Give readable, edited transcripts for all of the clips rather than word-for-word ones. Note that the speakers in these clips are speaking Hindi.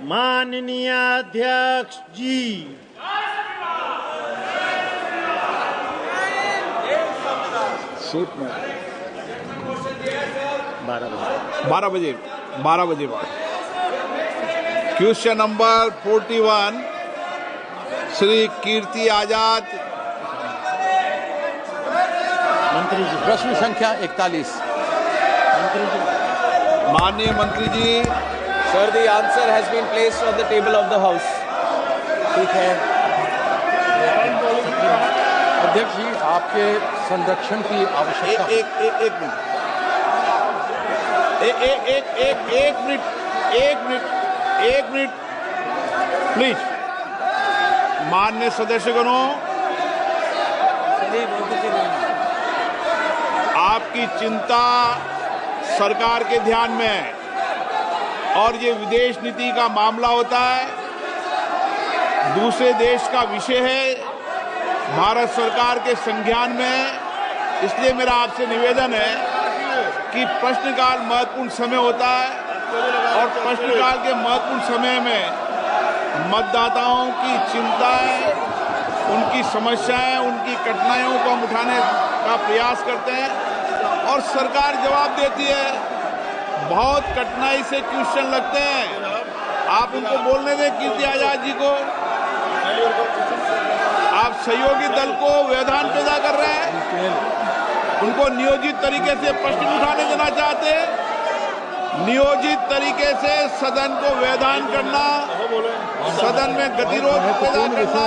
माननीय अध्यक्ष जी, सूट में 12 बजे बाद क्वेश्चन नंबर 41 श्री कीर्ति आजाद। मंत्री जी, प्रश्न संख्या 41। मंत्री जी, माननीय मंत्री जी। Sir, the answer has been placed on the table of the House. ठीक है अध्यक्ष जी, आपके संरक्षण की आवश्यकता। एक मिनट प्लीज। माननीय सदस्यगणों, आपकी चिंता सरकार के ध्यान में है और ये विदेश नीति का मामला होता है, दूसरे देश का विषय है, भारत सरकार के संज्ञान में। इसलिए मेरा आपसे निवेदन है कि प्रश्नकाल महत्वपूर्ण समय होता है और प्रश्नकाल के महत्वपूर्ण समय में मतदाताओं की चिंताएं, उनकी समस्याएं, उनकी कठिनाइयों को हम उठाने का प्रयास करते हैं और सरकार जवाब देती है। बहुत कठिनाई से क्वेश्चन लगते हैं, आप उनको बोलने दें कीर्ति आजाद जी को। आप सहयोगी दल को व्यवधान पैदा कर रहे हैं, उनको नियोजित तरीके से प्रश्न उठाने देना चाहते हैं। नियोजित तरीके से सदन को व्यवधान करना, सदन में गतिरोध पैदा करना,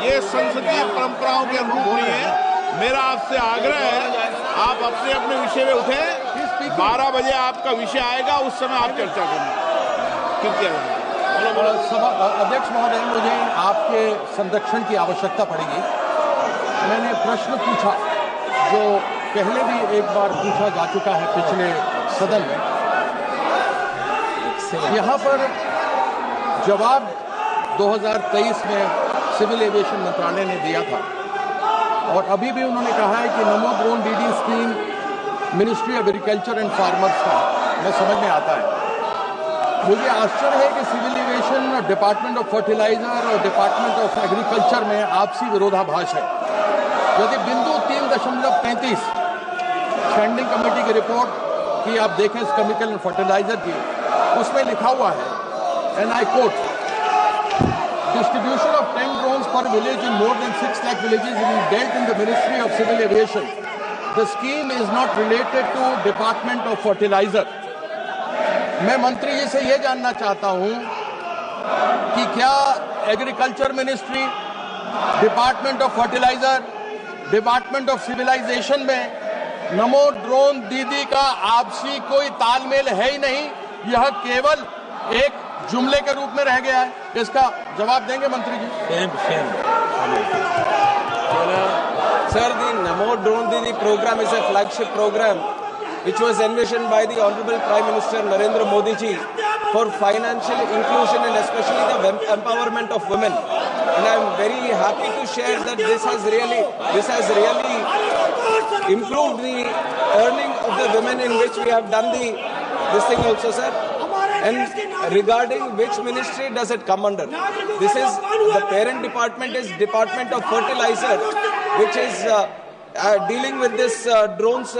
ये संसदीय परंपराओं के अनुरूप नहीं है। मेरा आपसे आग्रह है, आप अपने अपने विषय में उठे। 12 बजे आपका विषय आएगा, उस समय आप चर्चा करना। अध्यक्ष महोदय, मुझे आपके संरक्षण की आवश्यकता पड़ेगी। मैंने प्रश्न पूछा जो पहले भी एक बार पूछा जा चुका है पिछले सदन में। यहाँ पर जवाब 2023 में सिविल एविएशन मंत्रालय ने दिया था और अभी भी उन्होंने कहा है कि नमो drone DD scheme ministry of agriculture and farmers का मैं समझ में आता है। मुझे आश्चर्य है कि civil aviation, department of fertilizer और डिपार्टमेंट ऑफ एग्रीकल्चर में आपसी विरोधाभास है। यदि बिंदु 3.35 स्टैंडिंग कमेटी की रिपोर्ट की आप देखें केमिकल एंड फर्टिलाइजर की, उसमें लिखा हुआ है, and I quote, distribution of 10 drones per village in more than 6 lakh villages is dealt in the Ministry of Civil Aviation. The scheme is not related to Department of Fertilizer. मैं मंत्री जी से ये जानना चाहता हूं कि क्या agriculture ministry, department of fertilizer, department of civilization में नमो ड्रोन दीदी का आपसी कोई तालमेल है ही नहीं, यह केवल एक जुमले के रूप में रह गया है? इसका जवाब देंगे मंत्री जी? Sir, the Namo Drone Didi program is a flagship program which was envisioned by the Honorable Prime Minister Narendra Modi ji for financial inclusion and especially the empowerment of women. And I am very happy to share that this has really improved the earning of the women, in which we have done this thing also, sir. And regarding which ministry does it come under? This is the parent department is Department of Fertilizer, which is dealing with this drones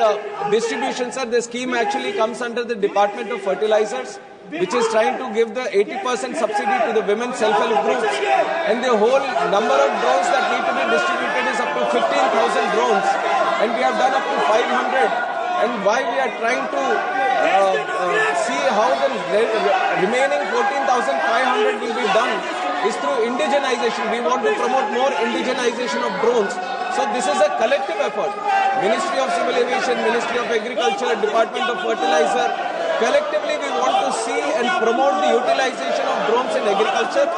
distribution, sir. The scheme actually comes under the Department of Fertilizers, which is trying to give the 80% subsidy to the women self-help groups. And the whole number of drones that need to be distributed is up to 15,000 drones. And we have done up to 500. And why we are trying to see how the remaining 14,500 will be done is through indigenization. We want to promote more indigenization of drones. So this is a collective effort. Ministry of Civil Aviation, Ministry of Agriculture, Department of Fertilizer. Collectively we want to see and promote the utilization of drones in agriculture,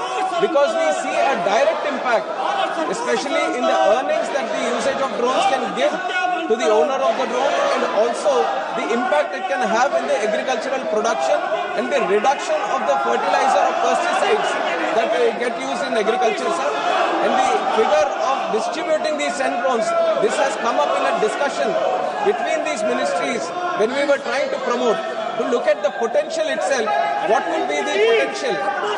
because we see a direct impact, especially in the earnings that the usage of drones can give to the owner of the drone, and also the impact it can have in the agricultural production and the reduction of the fertilizer or pesticides that get used in agriculture, sir. And the figure of distributing these 10 drones, this has come up in a discussion between these ministries when we were trying to promote, to look at the potential itself. What will be the potential?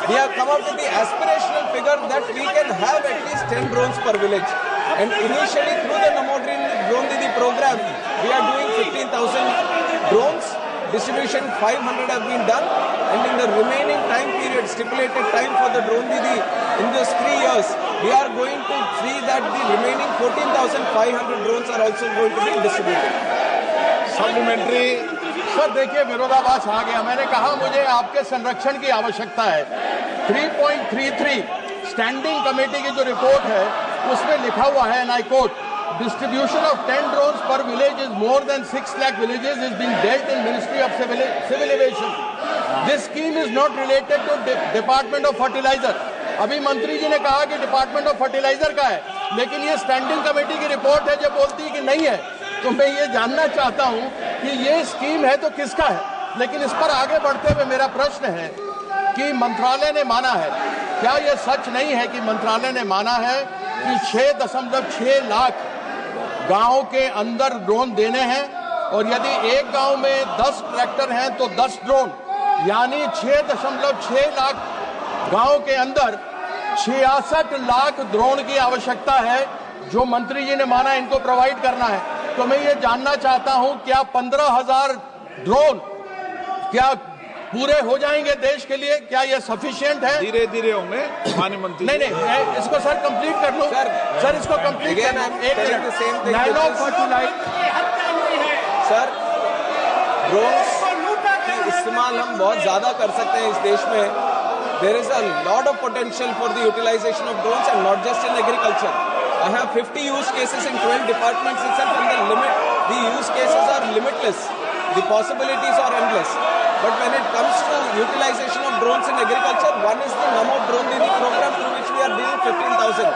We have come up with the aspirational figure that we can have at least 10 drones per village. And initially through the Namo Drone Didi program, we are doing 15,000 drones. Distribution 500 have been done, and in the remaining time period, stipulated time for the Drone Didi in those 3 years, we are going to see that the remaining 14,500 drones are also going to be distributed. Supplementary sir देखिए, विरोधाभास आ गया। मैंने कहा मुझे आपके संरक्षण की आवश्यकता है। 3.33 स्टैंडिंग कमेटी की जो रिपोर्ट है उसमें लिखा हुआ है, and I quote, distribution of 10 drones per village is more than 6 lakh villages is being dealt in Ministry of Civil Aviation. This scheme is not related to Department of Fertilizer. अभी मंत्री जी ने कहा कि डिपार्टमेंट ऑफ फर्टिलाइजर का है, लेकिन ये स्टैंडिंग कमेटी की रिपोर्ट है जो बोलती है कि नहीं है। तो मैं ये जानना चाहता हूं कि ये स्कीम है तो किसका है। लेकिन इस पर आगे बढ़ते हुए मेरा प्रश्न है कि मंत्रालय ने माना है, क्या यह सच नहीं है कि मंत्रालय ने माना है कि 6.6 लाख गांव के अंदर ड्रोन देने हैं, और यदि एक गांव में 10 ट्रैक्टर हैं तो 10 ड्रोन, यानी 6.6 लाख गांव के अंदर 66 लाख ड्रोन की आवश्यकता है जो मंत्री जी ने माना इनको प्रोवाइड करना है। तो मैं ये जानना चाहता हूं, क्या 15,000 ड्रोन क्या पूरे हो जाएंगे देश के लिए? क्या ये सफिशिएंट है? धीरे धीरे होंगे माननीय मंत्री। नहीं, मैं इसको सर कंप्लीट कर लूं। सर इसको कंप्लीट करना है। एक नैनो फर्टिलाइजर सर, ड्रोन्स का इस्तेमाल हम बहुत ज्यादा कर सकते हैं इस देश में। There is a lot of potential for the utilization of drones, and not just in agriculture. I have 50 use cases in 12 departments itself, and the use cases are limitless. The possibilities are endless. But when it comes to utilization of drones in agriculture, one is the Namo Drone Didi program, through which we are dealing 15,000.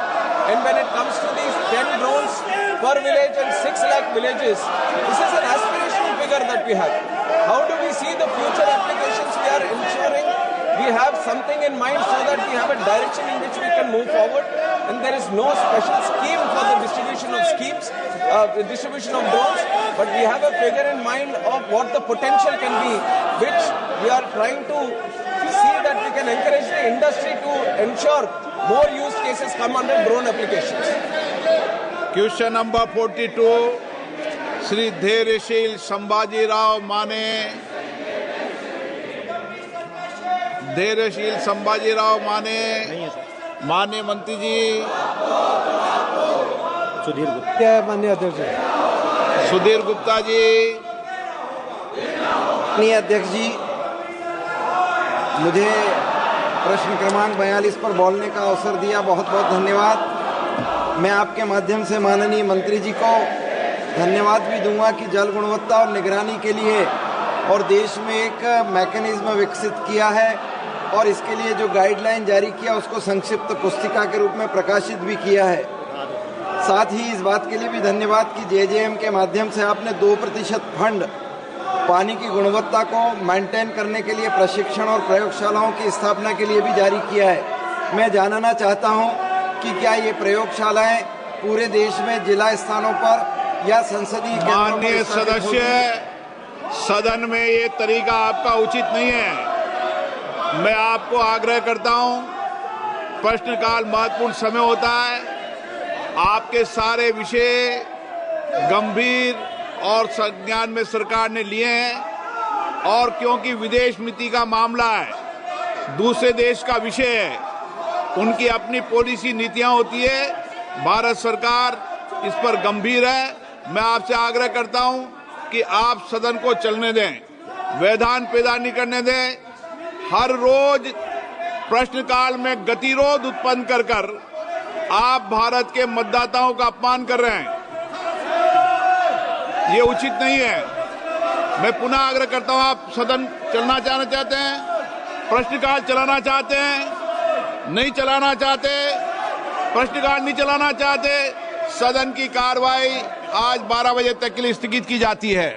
And when it comes to these 10 drones per village and 6 lakh villages, this is an aspirational figure that we have. How do we see the future applications? We are ensuring we have something in mind so that we have a direction in which we can move forward, and there is no special scheme for the distribution of drones, but we have a figure in mind of what the potential can be, which we are trying to see that we can encourage the industry to ensure more use cases come under drone applications. Question number 42 Shri Dhairyasheel Sambhajirao Mane. Dhairyasheel Sambhajirao माने। माननीय मंत्री जी। सुधीर गुप्ता। माननीय अध्यक्ष। सुधीर गुप्ता जी। माननीय अध्यक्ष जी, मुझे प्रश्न क्रमांक 42 पर बोलने का अवसर दिया, बहुत बहुत धन्यवाद। मैं आपके माध्यम से माननीय मंत्री जी को धन्यवाद भी दूंगा कि जल गुणवत्ता और निगरानी के लिए और देश में एक मैकेनिज्म विकसित किया है, और इसके लिए जो गाइडलाइन जारी किया उसको संक्षिप्त पुस्तिका के रूप में प्रकाशित भी किया है। साथ ही इस बात के लिए भी धन्यवाद कि जेजेएम के माध्यम से आपने 2% फंड पानी की गुणवत्ता को मेंटेन करने के लिए प्रशिक्षण और प्रयोगशालाओं की स्थापना के लिए भी जारी किया है। मैं जानना चाहता हूं कि क्या ये प्रयोगशालाएं पूरे देश में जिला स्थानों पर या संसदीय माननीय सदस्य, सदन में ये तरीका आपका उचित नहीं है। मैं आपको आग्रह करता हूं, प्रश्नकाल महत्वपूर्ण समय होता है, आपके सारे विषय गंभीर और संज्ञान में सरकार ने लिए हैं, और क्योंकि विदेश नीति का मामला है, दूसरे देश का विषय है, उनकी अपनी पॉलिसी नीतियां होती है, भारत सरकार इस पर गंभीर है। मैं आपसे आग्रह करता हूं कि आप सदन को चलने दें, व्यवधान पैदा नहीं करने दें। हर रोज प्रश्नकाल में गतिरोध उत्पन्न कर आप भारत के मतदाताओं का अपमान कर रहे हैं, ये उचित नहीं है। मैं पुनः आग्रह करता हूं, आप सदन चलना चाहते हैं, प्रश्नकाल चलाना चाहते हैं, नहीं चलाना चाहते, प्रश्नकाल नहीं चलाना चाहते, सदन की कार्रवाई आज 12 बजे तक के लिए स्थगित की जाती है।